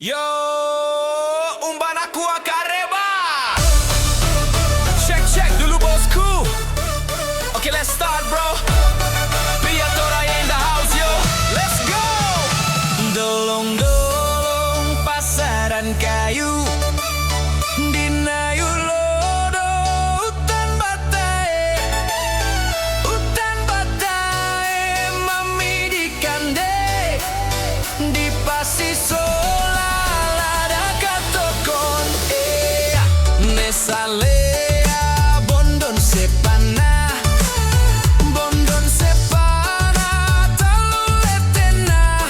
Yo, umpan aku akareba. Check dulu bosku. Okay, let's start bro. Piatora in the house yo. Let's go. Dolong-dolong pasaran kayu. Dinayu lodo hutan batae. Hutan batae mami di kande. Di pasiso Salea bondon sepana, bondon sepana, taluletena,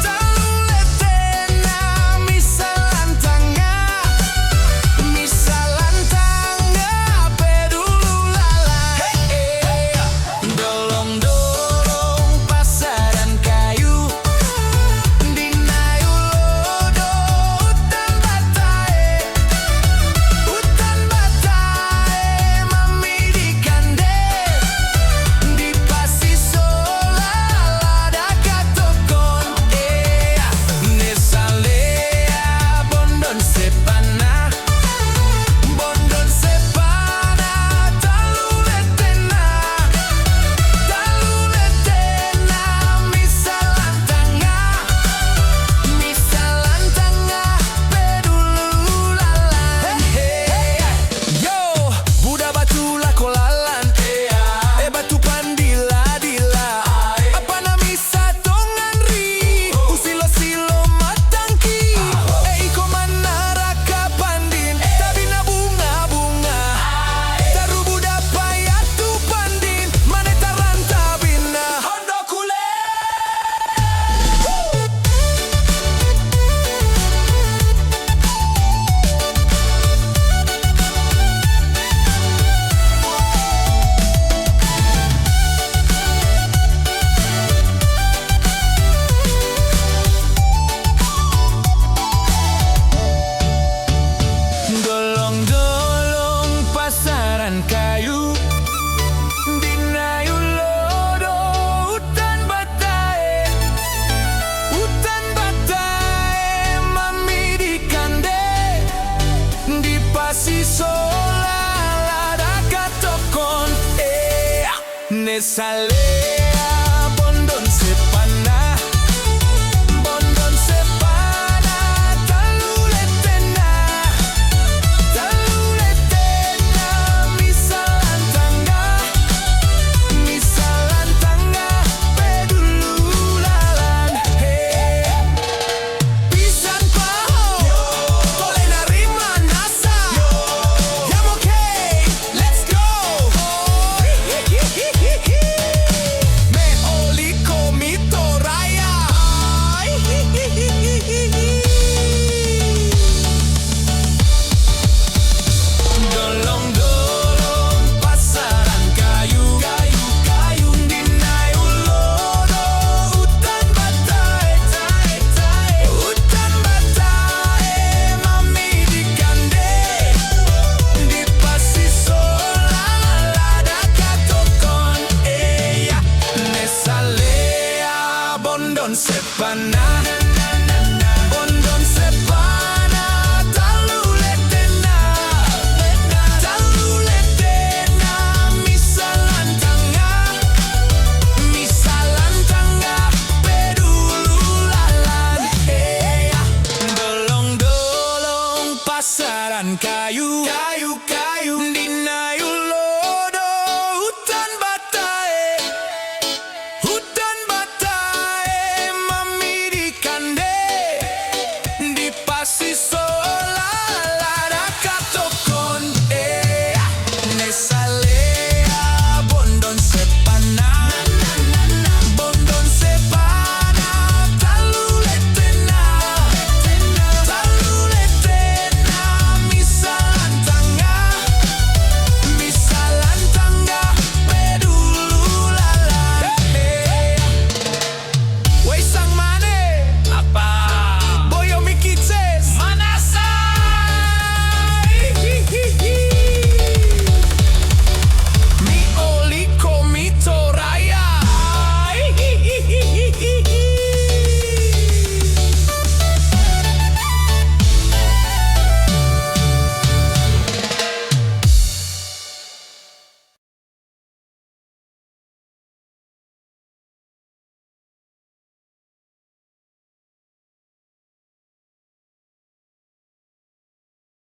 taluletena, misalantanga, misalantanga, pedululala. Hey, dolong-dolong pasaran kayu, dinayu lodo hutan batae. Kayu dinayu lodo hutan batae, hutan batae mami di kande di pasisola lada katokon nesalea bondon sepana. Bondon sepana.